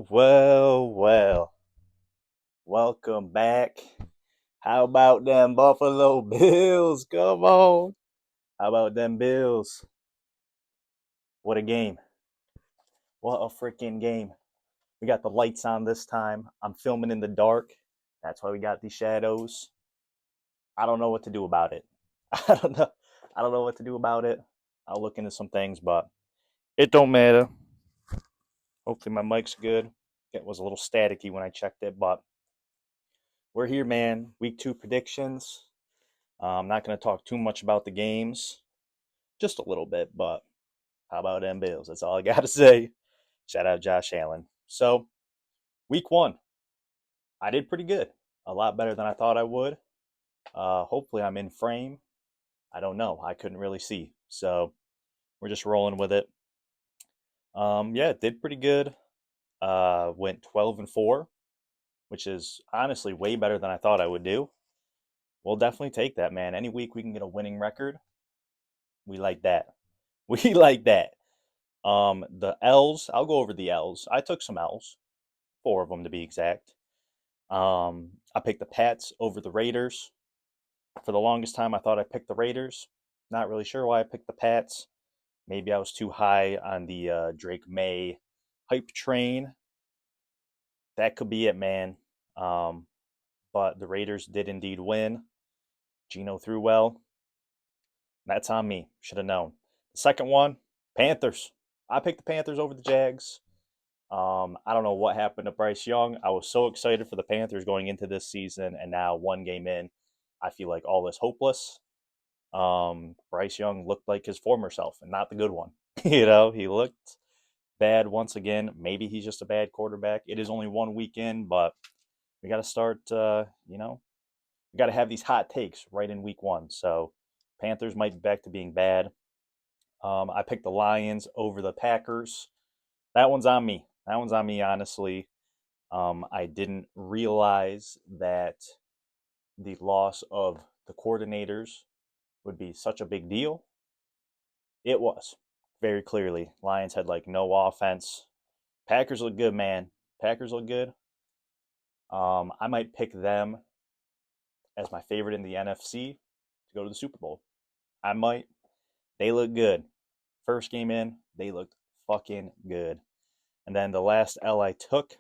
Well. Welcome back. How about them Buffalo Bills? Come on. How about them Bills? What a game. What a freaking game. We got the lights on this time. I'm filming in the dark. That's why we got these shadows. I don't know what to do about it. I don't know. I don't know what to do about it. I'll look into some things, but it don't matter. Hopefully my mic's good. It was a little staticky when I checked it, but we're here, man. Week 2 predictions. I'm not going to talk too much about the games, just a little bit, but how about them Bills? That's all I got to say. Shout out Josh Allen. So, week 1, I did pretty good. A lot better than I thought I would. Hopefully, I'm in frame. I don't know. I couldn't really see. So, we're just rolling with it. Yeah, did pretty good. Went 12-4, which is honestly way better than I thought I would do. We'll definitely take that, man. Any week we can get a winning record. We like that. We like that. The L's, I'll go over the L's. I took some L's, 4 of them to be exact. I picked the Pats over the Raiders. For the longest time, I thought I picked the Raiders. Not really sure why I picked the Pats. Maybe I was too high on the Drake May hype train. That could be it, man. But the Raiders did indeed win. Geno threw well. That's on me. Should have known. The second one, Panthers. I picked the Panthers over the Jags. I don't know what happened to Bryce Young. I was so excited for the Panthers going into this season, and now one game in, I feel like all is hopeless. Bryce Young looked like his former self and not the good one. He looked bad once again. Maybe he's just a bad quarterback. It is only 1 week in, but we got to start, we got to have these hot takes right in week 1. So Panthers might be back to being bad. I picked the Lions over the Packers. That one's on me. That one's on me, honestly. I didn't realize that the loss of the coordinators would be such a big deal. It was, very clearly. Lions had like no offense. Packers look good, man. Packers look good. I might pick them as my favorite in the NFC to go to the Super Bowl. I might. They look good. First game in, they looked fucking good. And then the last L I took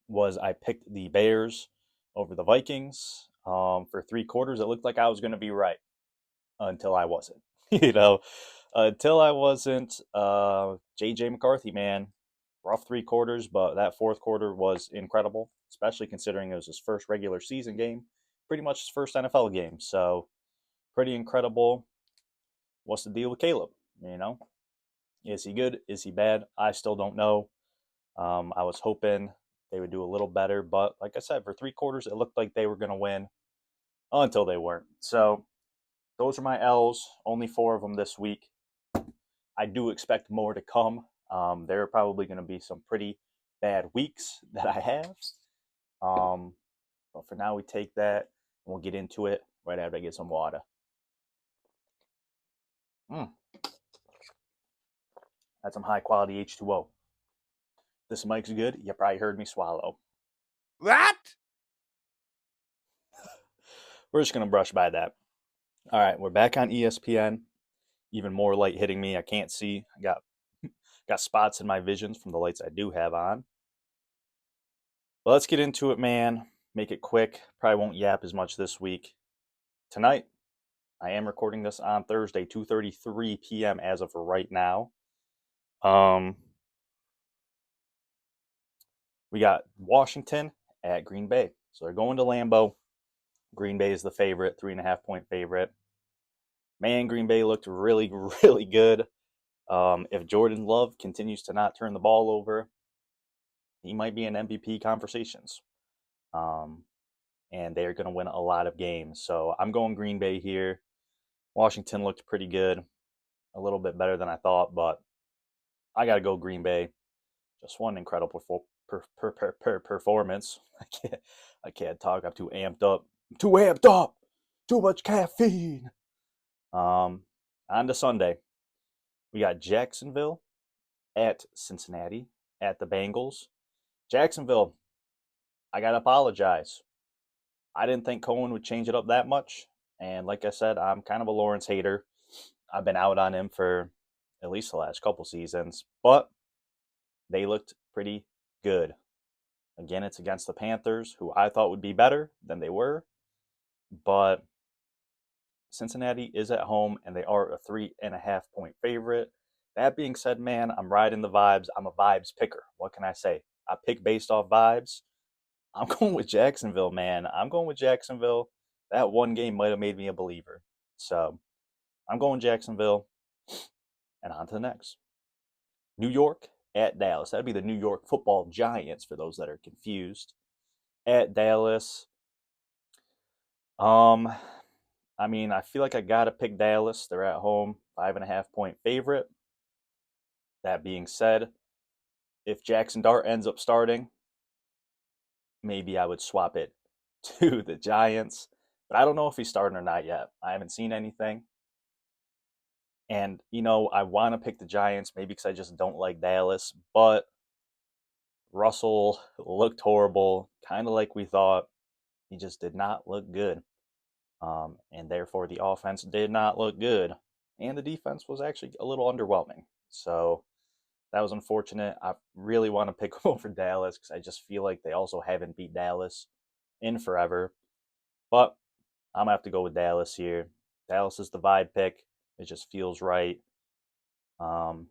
was I picked the Bears over the Vikings. For 3 quarters, it looked like I was going to be right until I wasn't. Until I wasn't. JJ McCarthy, man, rough 3 quarters, but that fourth quarter was incredible, especially considering it was his first regular season game, pretty much his first NFL game. So pretty incredible. What's the deal with Caleb? Is he good? Is he bad? I still don't know. I was hoping they would do a little better, but like I said, for 3 quarters, it looked like they were going to win until they weren't. So those are my L's. Only 4 of them this week. I do expect more to come. There are probably going to be some pretty bad weeks that I have. But for now, we take that and we'll get into it right after I get some water. That's some high quality H2O. This mic's good. You probably heard me swallow. What? We're just going to brush by that. All right, we're back on ESPN. Even more light hitting me. I can't see. I got spots in my visions from the lights I do have on. But let's get into it, man. Make it quick. Probably won't yap as much this week. Tonight, I am recording this on Thursday, 2:33 p.m. as of right now. We got Washington at Green Bay. So they're going to Lambeau. Green Bay is the favorite, 3.5-point favorite. Man, Green Bay looked really, really good. If Jordan Love continues to not turn the ball over, he might be in MVP conversations. And they're going to win a lot of games. So I'm going Green Bay here. Washington looked pretty good, a little bit better than I thought, but I got to go Green Bay. Just one incredible performance. I can't talk. I'm too amped up. Too amped up. Too much caffeine. On to Sunday. We got Jacksonville at Cincinnati at the Bengals. Jacksonville, I got to apologize. I didn't think Cohen would change it up that much. And like I said, I'm kind of a Lawrence hater. I've been out on him for at least the last couple seasons, but they looked pretty good. Again, it's against the Panthers, who I thought would be better than they were, but Cincinnati is at home and they are a 3.5 point favorite. That being said, man, I'm riding the vibes. I'm a vibes picker. What can I say? I pick based off vibes. I'm going with Jacksonville, man. I'm going with Jacksonville. That one game might have made me a believer. So I'm going Jacksonville and on to the next. New York at Dallas. That'd be the New York football Giants for those that are confused. At Dallas. Um, I mean, I feel like I gotta pick Dallas. They're at home, 5.5 point favorite. That being said, if Jackson Dart ends up starting, maybe I would swap it to the Giants. But I don't know if he's starting or not yet. I haven't seen anything. And, I want to pick the Giants, maybe because I just don't like Dallas. But Russell looked horrible, kind of like we thought. He just did not look good. And therefore, the offense did not look good. And the defense was actually a little underwhelming. So that was unfortunate. I really want to pick them over Dallas because I just feel like they also haven't beat Dallas in forever. But I'm going to have to go with Dallas here. Dallas is the vibe pick. It just feels right. Um,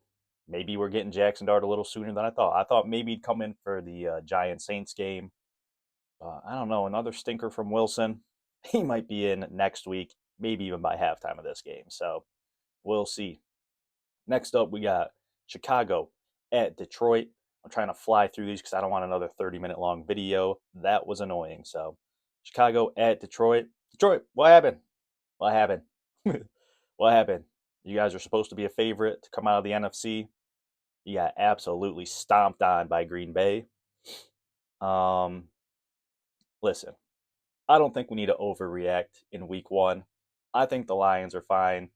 Maybe we're getting Jackson Dart a little sooner than I thought. I thought maybe he'd come in for the Giants Saints game. I don't know. Another stinker from Wilson. He might be in next week, maybe even by halftime of this game. So we'll see. Next up, we got Chicago at Detroit. I'm trying to fly through these because I don't want another 30-minute long video. That was annoying. So Chicago at Detroit. Detroit, what happened? What happened? What happened? You guys are supposed to be a favorite to come out of the NFC. You got absolutely stomped on by Green Bay. Um, Listen, I don't think we need to overreact in week one. I think the Lions are fine.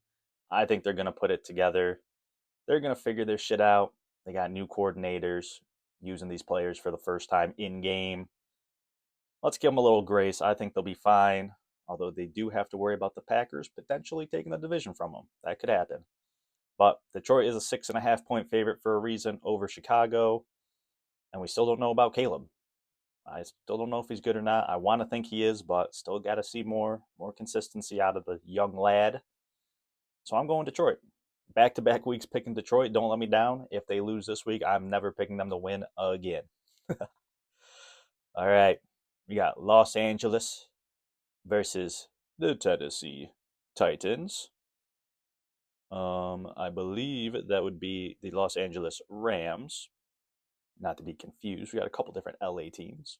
I think they're going to put it together. They're going to figure their shit out. They got new coordinators using these players for the first time in game. Let's give them a little grace. I think they'll be fine, although they do have to worry about the Packers potentially taking the division from them. That could happen. But Detroit is a 6.5 point favorite for a reason over Chicago, and we still don't know about Caleb. I still don't know if he's good or not. I want to think he is, but still got to see more consistency out of the young lad. So I'm going Detroit. Back to back weeks picking Detroit. Don't let me down. If they lose this week, I'm never picking them to win again. All right. We got Los Angeles versus the Tennessee Titans. I believe that would be the Los Angeles Rams. Not to be confused. We got a couple different LA teams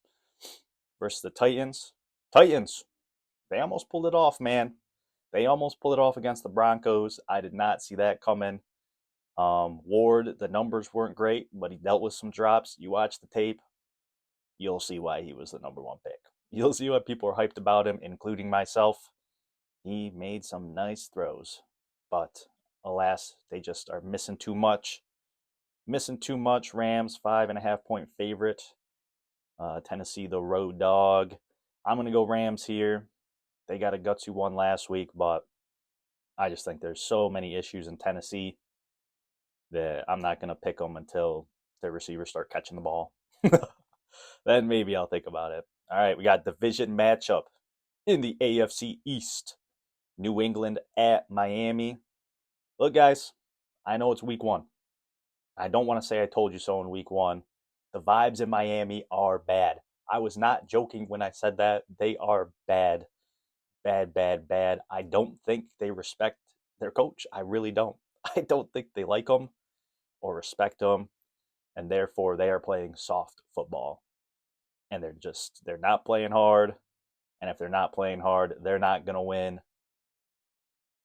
versus the Titans. Titans. They almost pulled it off, man. They almost pulled it off against the Broncos. I did not see that coming. Ward, the numbers weren't great, but he dealt with some drops. You watch the tape, you'll see why he was the number one pick. You'll see what people are hyped about him, including myself. He made some nice throws, but alas, they just are missing too much. Missing too much. Rams, 5.5 point favorite. Tennessee, the road dog. I'm going to go Rams here. They got a gutsy one last week, but I just think there's so many issues in Tennessee that I'm not going to pick them until their receivers start catching the ball. Then maybe I'll think about it. All right, we got division matchup in the AFC East. New England at Miami. Look, guys, I know it's week one. I don't want to say I told you so in week one. The vibes in Miami are bad. I was not joking when I said that. They are bad. Bad, bad, bad. I don't think they respect their coach. I really don't. I don't think they like him or respect him, and therefore they are playing soft football. And they're not playing hard. And if they're not playing hard, they're not going to win.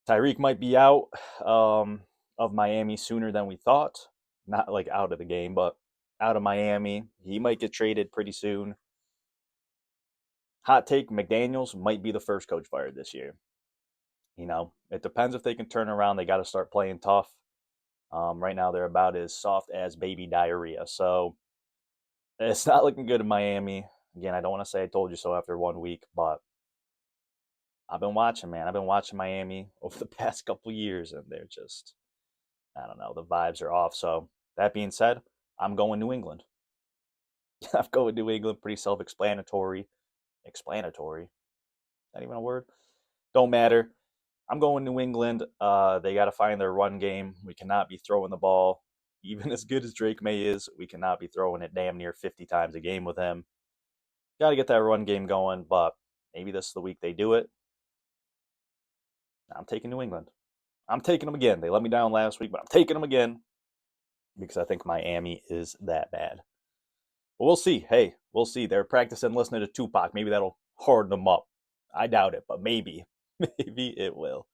Tyreek might be out of Miami sooner than we thought. Not like out of the game, but out of Miami. He might get traded pretty soon. Hot take, McDaniels might be the first coach fired this year. It depends if they can turn around. They got to start playing tough. Right now, they're about as soft as baby diarrhea. So It's not looking good in Miami. Again, I don't want to say I told you so after 1 week, but I've been watching, man. I've been watching Miami over the past couple years, and they're just, I don't know, the vibes are off. So, that being said, I'm going New England. I'm going New England, pretty self explanatory. Explanatory? Not even a word? Don't matter. I'm going New England. They got to find their run game. We cannot be throwing the ball. Even as good as Drake May is, we cannot be throwing it damn near 50 times a game with him. Got to get that run game going, but maybe this is the week they do it. I'm taking New England. I'm taking them again. They let me down last week, but I'm taking them again because I think Miami is that bad. But we'll see. Hey, we'll see. They're practicing listening to Tupac. Maybe that'll harden them up. I doubt it, but maybe. Maybe it will.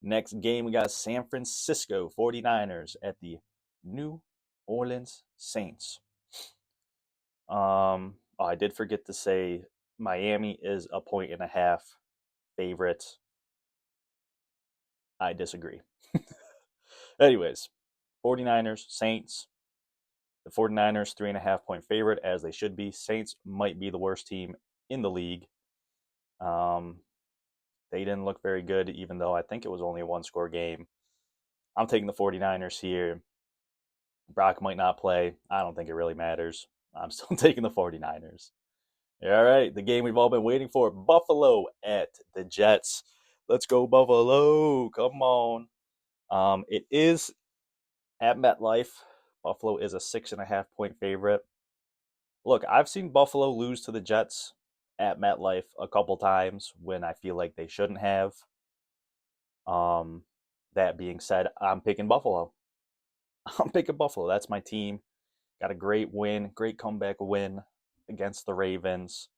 Next game, we got San Francisco 49ers at the New Orleans Saints. I did forget to say Miami is a 1.5 favorite. I disagree. Anyways, 49ers, Saints. The 49ers, 3.5 point favorite, as they should be. Saints might be the worst team in the league. They didn't look very good, even though I think it was only a one-score game. I'm taking the 49ers here. Brock might not play. I don't think it really matters. I'm still taking the 49ers. All right, the game we've all been waiting for. Buffalo at the Jets. Let's go, Buffalo. Come on. It is at MetLife. Buffalo is a 6.5 point favorite. Look, I've seen Buffalo lose to the Jets at MetLife a couple times when I feel like they shouldn't have. Um, that being said, I'm picking Buffalo. I'm picking Buffalo. That's my team. Got a great win, great comeback win against the Ravens.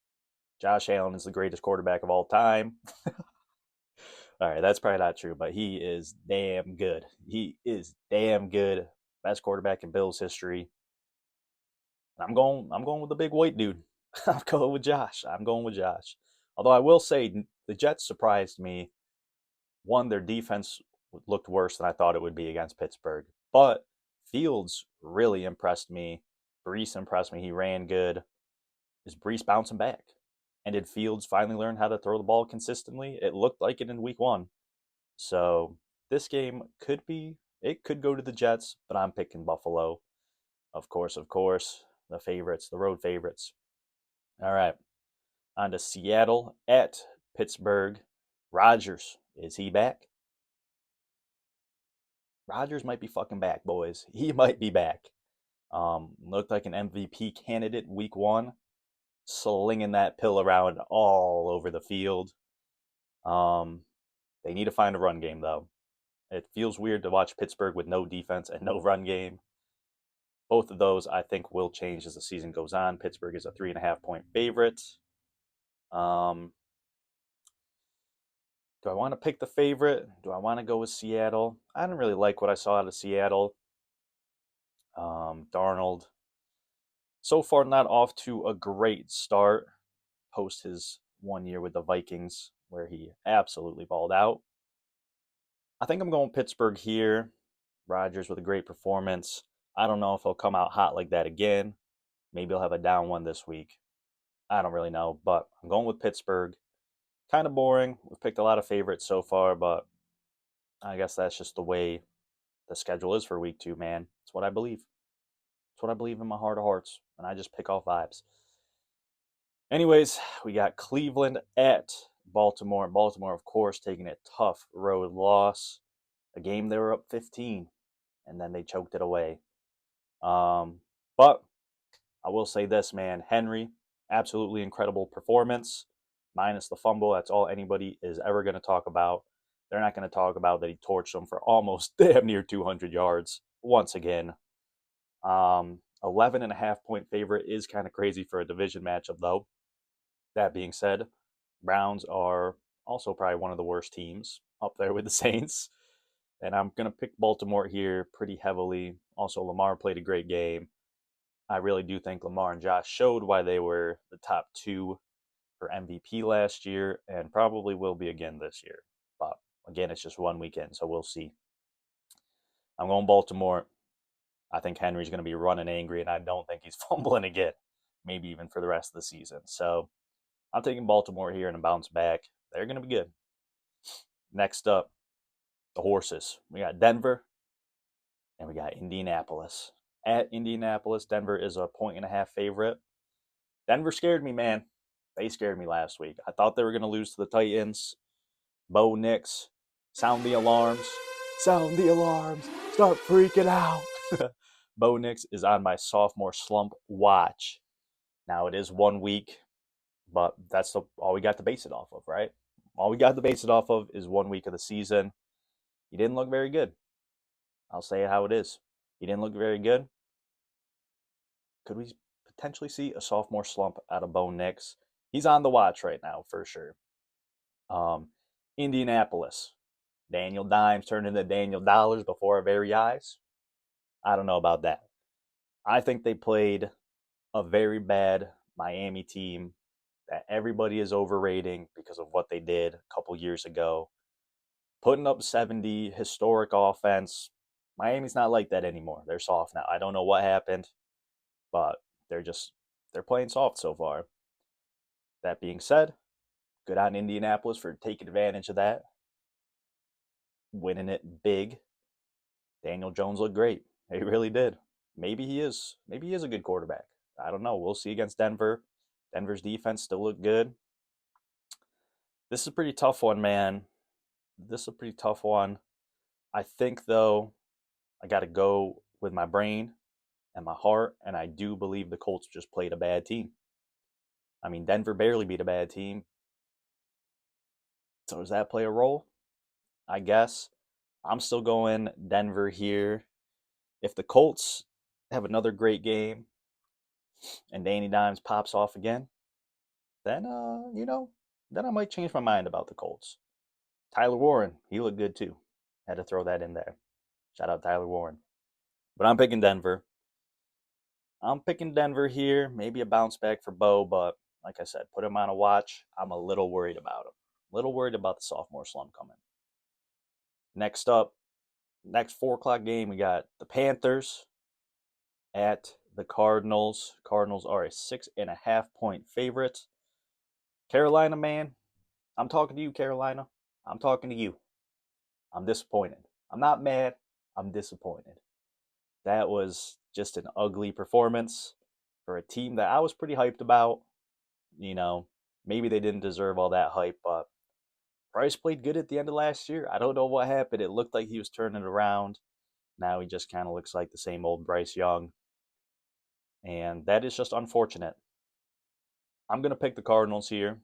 Josh Allen is the greatest quarterback of all time. All right, that's probably not true, but he is damn good. He is damn good. Best quarterback in Bills history. I'm going with the big white dude. I'm going with Josh. I'm going with Josh. Although I will say the Jets surprised me. One, their defense looked worse than I thought it would be against Pittsburgh. But Fields really impressed me. Brees impressed me. He ran good. Is Brees bouncing back? And did Fields finally learn how to throw the ball consistently? It looked like it in week one. So this game it could go to the Jets, but I'm picking Buffalo. Of course, the favorites, the road favorites. All right, on to Seattle at Pittsburgh. Rodgers, is he back? Rodgers might be fucking back, boys. He might be back. Looked like an MVP candidate week one, slinging that pill around all over the field. Um, they need to find a run game, though. It feels weird to watch Pittsburgh with no defense and no run game. Both of those, I think, will change as the season goes on. Pittsburgh is a 3.5 point favorite. Um, do I want to pick the favorite? Do I want to go with Seattle? I didn't really like what I saw out of Seattle. Darnold, so far, not off to a great start post his 1 year with the Vikings, where he absolutely balled out. I think I'm going Pittsburgh here. Rodgers with a great performance. I don't know if he'll come out hot like that again. Maybe he'll have a down one this week. I don't really know, but I'm going with Pittsburgh. Kind of boring. We've picked a lot of favorites so far, but I guess that's just the way the schedule is for week two, man. It's what I believe. It's what I believe in my heart of hearts, and I just pick off vibes. Anyways, we got Cleveland at Baltimore. Baltimore, of course, taking a tough road loss. A game they were up 15, and then they choked it away. But I will say this, man. Henry, absolutely incredible performance, minus the fumble. That's all anybody is ever going to talk about. They're not going to talk about that he torched them for almost damn near 200 yards once again. 11.5 point favorite is kind of crazy for a division matchup, though. That being said, Browns are also probably one of the worst teams up there with the Saints. And I'm going to pick Baltimore here pretty heavily. Also, Lamar played a great game. I really do think Lamar and Josh showed why they were the top two for MVP last year and probably will be again this year. But again, it's just one weekend, so we'll see. I'm going Baltimore. I think Henry's going to be running angry, and I don't think he's fumbling again, maybe even for the rest of the season. So I'm taking Baltimore here and a bounce back. They're going to be good. Next up, the horses. We got Denver and we got Indianapolis. At Indianapolis, Denver is a 1.5 favorite. Denver scared me, man. They scared me last week. I thought they were going to lose to the Titans. Bo Nix, sound the alarms. Sound the alarms. Start freaking out. Bo Nix is on my sophomore slump watch. Now it is 1 week, but that's all we got to base it off of, right? All we got to base it off of is 1 week of the season. He didn't look very good. I'll say it how it is. He didn't look very good. Could we potentially see a sophomore slump out of Bo Nix? He's on the watch right now for sure. Indianapolis. Daniel Dimes turned into Daniel Dollars before our very eyes. I don't know about that. I think they played a very bad Miami team that everybody is overrating because of what they did a couple years ago. Putting up 70, historic offense. Miami's not like that anymore. They're soft now. I don't know what happened, but they're playing soft so far. That being said, good on Indianapolis for taking advantage of that, winning it big. Daniel Jones looked great. He really did. Maybe he is. Maybe he is a good quarterback. I don't know. We'll see against Denver. Denver's defense still looked good. This is a pretty tough one, man. This is a pretty tough one. I think, though, I got to go with my brain and my heart, and I do believe the Colts just played a bad team. I mean, Denver barely beat a bad team. So does that play a role? I guess. I'm still going Denver here. If the Colts have another great game and Danny Dimes pops off again, then then I might change my mind about the Colts. Tyler Warren, he looked good too. Had to throw that in there. Shout out Tyler Warren. But I'm picking Denver. I'm picking Denver here. Maybe a bounce back for Bo, but like I said, put him on a watch. I'm a little worried about him. A little worried about the sophomore slump coming. Next up, next 4 o'clock game, we got the Panthers at the Cardinals. Cardinals are a 6.5-point favorite. Carolina, man, I'm talking to you, Carolina. I'm talking to you. I'm disappointed. I'm not mad. I'm disappointed. That was just an ugly performance for a team that I was pretty hyped about. Maybe they didn't deserve all that hype, but Bryce played good at the end of last year. I don't know what happened. It looked like he was turning it around. Now he just kind of looks like the same old Bryce Young. And that is just unfortunate. I'm going to pick the Cardinals here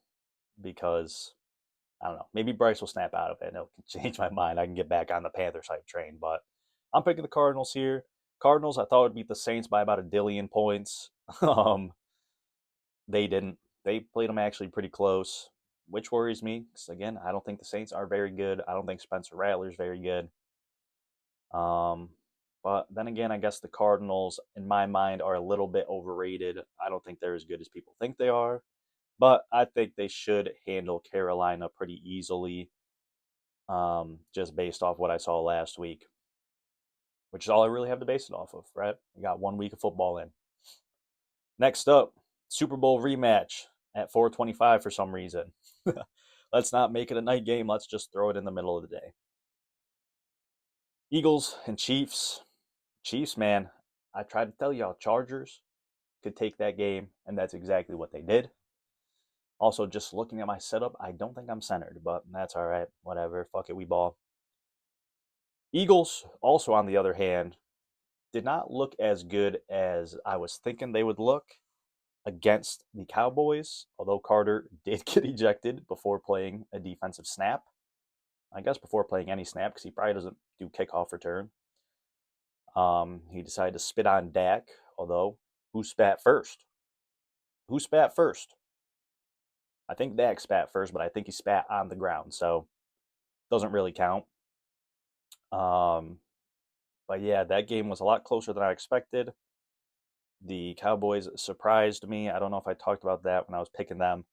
because, I don't know, maybe Bryce will snap out of it and it'll change my mind. I can get back on the Panthers hype train. But I'm picking the Cardinals here. Cardinals, I thought would beat the Saints by about 1,000,000,000 points. They didn't. They played them actually pretty close, which worries me because, again, I don't think the Saints are very good. I don't think Spencer Rattler's very good. But then again, I guess the Cardinals, in my mind, are a little bit overrated. I don't think they're as good as people think they are. But I think they should handle Carolina pretty easily, just based off what I saw last week, which is all I really have to base it off of, right? We got 1 week of football in. Next up, Super Bowl rematch at 4:25 for some reason. Let's not make it a night game. Let's just throw it in the middle of the day. Eagles and Chiefs. Chiefs, man, I tried to tell y'all, Chargers could take that game, and that's exactly what they did. Also, just looking at my setup, I don't think I'm centered, but that's all right. Whatever. Fuck it, we ball. Eagles, also on the other hand, did not look as good as I was thinking they would look against the Cowboys, although Carter did get ejected before playing a defensive snap. I guess before playing any snap, because he probably doesn't do kickoff return. He decided to spit on Dak, although who spat first? Who spat first? I think Dak spat first, but I think he spat on the ground, so doesn't really count. But yeah, that game was a lot closer than I expected. The Cowboys surprised me. I don't know if I talked about that when I was picking them.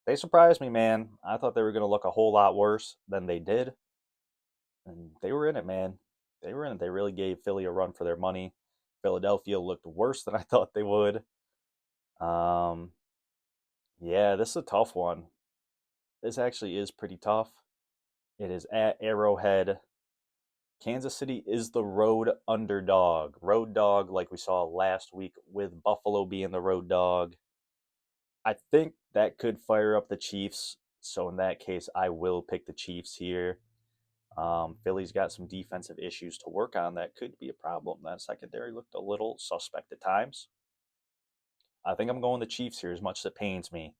They surprised me, man. I thought they were going to look a whole lot worse than they did. And they were in it, man. They were in it. They really gave Philly a run for their money. Philadelphia looked worse than I thought they would. Um, yeah, this is a tough one. This actually is pretty tough. It is at Arrowhead. Kansas City is the road underdog. Road dog, like we saw last week with Buffalo being the road dog. I think that could fire up the Chiefs. So in that case, I will pick the Chiefs here. Philly's got some defensive issues to work on. That could be a problem. That secondary looked a little suspect at times. I think I'm going the Chiefs here as much as it pains me.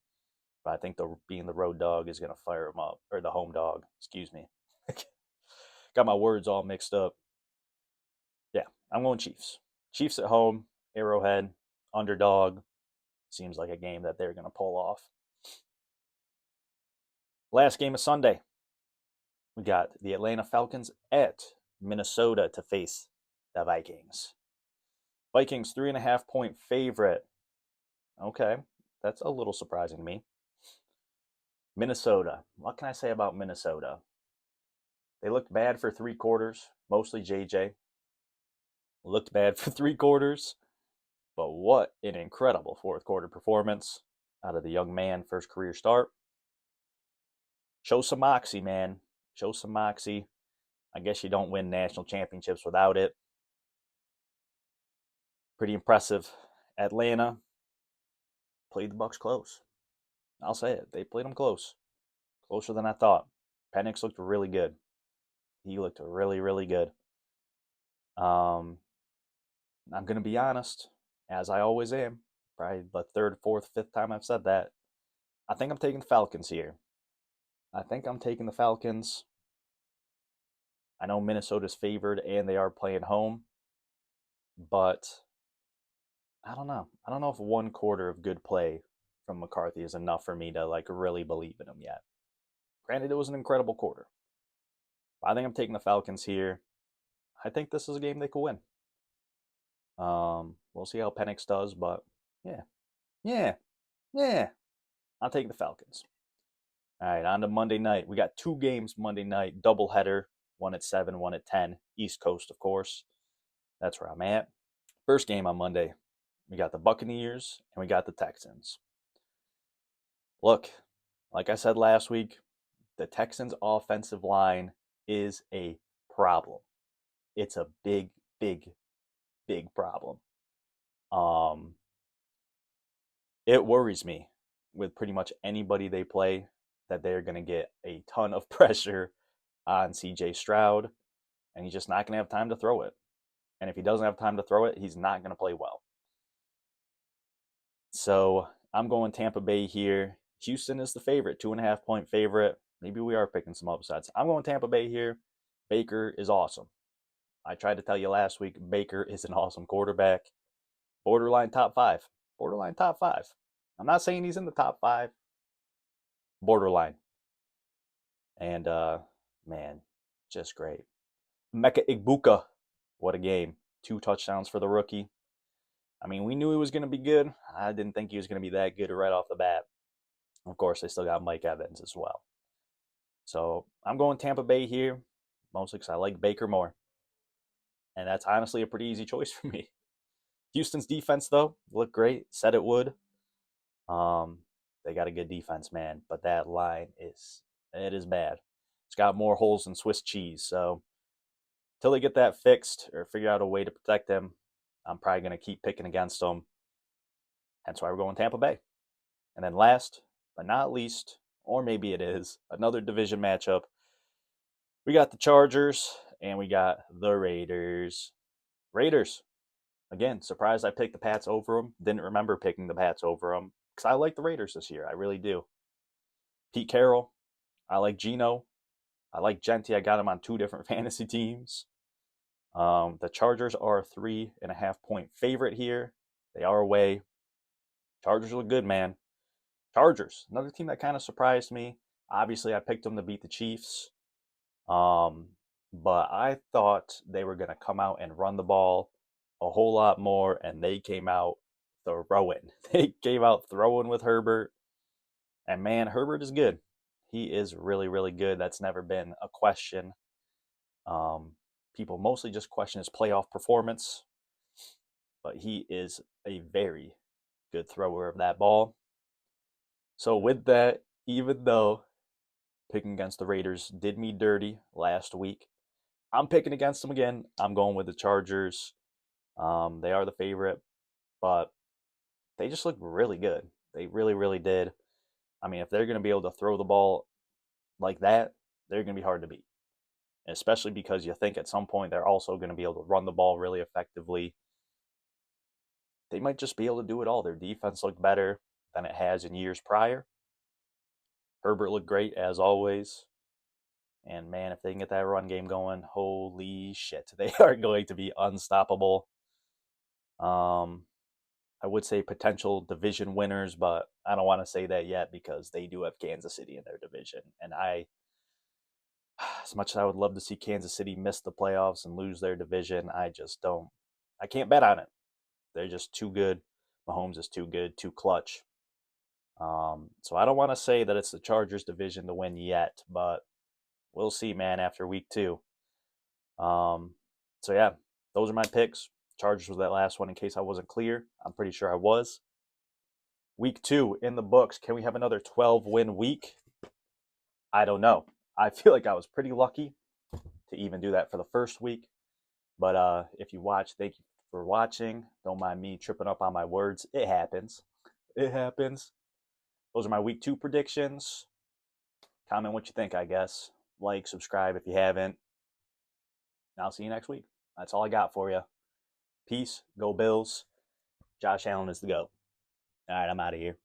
But I think being the road dog is going to fire them up. Or the home dog, excuse me. Got my words all mixed up. Yeah, I'm going Chiefs. Chiefs at home, Arrowhead, underdog. Seems like a game that they're going to pull off. Last game of Sunday, we got the Atlanta Falcons at Minnesota to face the Vikings. Vikings 3.5 point favorite. Okay, that's a little surprising to me. Minnesota. What can I say about Minnesota? They looked bad for 3 quarters, mostly JJ. Looked bad for 3 quarters, but what an incredible fourth quarter performance out of the young man, first career start. Show some moxie, man. Show some moxie. I guess you don't win national championships without it. Pretty impressive. Atlanta played the Bucks close. I'll say it. They played them close. Closer than I thought. Penix looked really good. He looked really, really good. I'm going to be honest, as I always am. Probably the third, fourth, fifth time I've said that. I think I'm taking the Falcons here. I think I'm taking the Falcons. I know Minnesota's favored and they are playing home, but I don't know. I don't know if 1 quarter of good play from McCarthy is enough for me to like really believe in him yet. Granted, it was an incredible quarter. I think I'm taking the Falcons here. I think this is a game they could win. We'll see how Penix does, but yeah, yeah. I'll take the Falcons. All right, on to Monday night. We got 2 games Monday night, doubleheader. One at 7, one at 10. East Coast, of course. That's where I'm at. First game on Monday, we got the Buccaneers and we got the Texans. Look, like I said last week, the Texans' offensive line is a problem. It's a big, big, big problem. It worries me with pretty much anybody they play that they're going to get a ton of pressure on CJ Stroud, and he's just not going to have time to throw it. And if he doesn't have time to throw it, he's not going to play well. So I'm going Tampa Bay here. Houston is the favorite, 2.5 point favorite. Maybe we are picking some upsets. I'm going Tampa Bay here. Baker is awesome. I tried to tell you last week, Baker is an awesome quarterback. Borderline top 5. Borderline top 5. I'm not saying he's in the top 5. Borderline. And, man, just great. Mecca Igbuka. What a game. 2 touchdowns for the rookie. I mean, we knew he was going to be good. I didn't think he was going to be that good right off the bat. Of course, they still got Mike Evans as well. So I'm going Tampa Bay here, mostly because I like Baker more. And that's honestly a pretty easy choice for me. Houston's defense, though, looked great. Said it would. They got a good defense, man. But that line is bad. It's got more holes than Swiss cheese. So until they get that fixed or figure out a way to protect them, I'm probably going to keep picking against them. That's why we're going Tampa Bay. And then last but not least, or maybe it is, another division matchup. We got the Chargers and we got the Raiders. Raiders. Again, surprised I picked the Pats over them. Didn't remember picking the Pats over them because I like the Raiders this year. I really do. Pete Carroll. I like Geno. I like Genty. I got him on 2 different fantasy teams. The Chargers are a 3.5 point favorite here. They are away. Chargers look good, man. Chargers, another team that kind of surprised me. Obviously, I picked them to beat the Chiefs. But I thought they were going to come out and run the ball a whole lot more, and they came out throwing. They came out throwing with Herbert. And man, Herbert is good. He is really, really good. That's never been a question. People mostly just question his playoff performance. but he is a very good thrower of that ball. So with that, even though picking against the Raiders did me dirty last week, I'm picking against them again. I'm going with the Chargers. They are the favorite, but they just look really good. They really, really did. I mean, if they're going to be able to throw the ball like that, they're going to be hard to beat. Especially because you think at some point they're also going to be able to run the ball really effectively. They might just be able to do it all. Their defense looked better than it has in years prior. Herbert looked great as always. And man, if they can get that run game going, holy shit, they are going to be unstoppable. I would say potential division winners, but I don't want to say that yet because they do have Kansas City in their division. And as much as I would love to see Kansas City miss the playoffs and lose their division, I just don't. I can't bet on it. They're just too good. Mahomes is too good, too clutch. So I don't want to say that it's the Chargers division to win yet, but we'll see, man, after week 2. So yeah, those are my picks. Chargers was that last one in case I wasn't clear. I'm pretty sure I was. Week 2 in the books. Can we have another 12-win week? I don't know. I feel like I was pretty lucky to even do that for the first week. But if you watch, thank you for watching. Don't mind me tripping up on my words. It happens. It happens. Those are my week 2 predictions. Comment what you think, I guess. Like, subscribe if you haven't. And I'll see you next week. That's all I got for you. Peace. Go Bills. Josh Allen is the GOAT. All right, I'm out of here.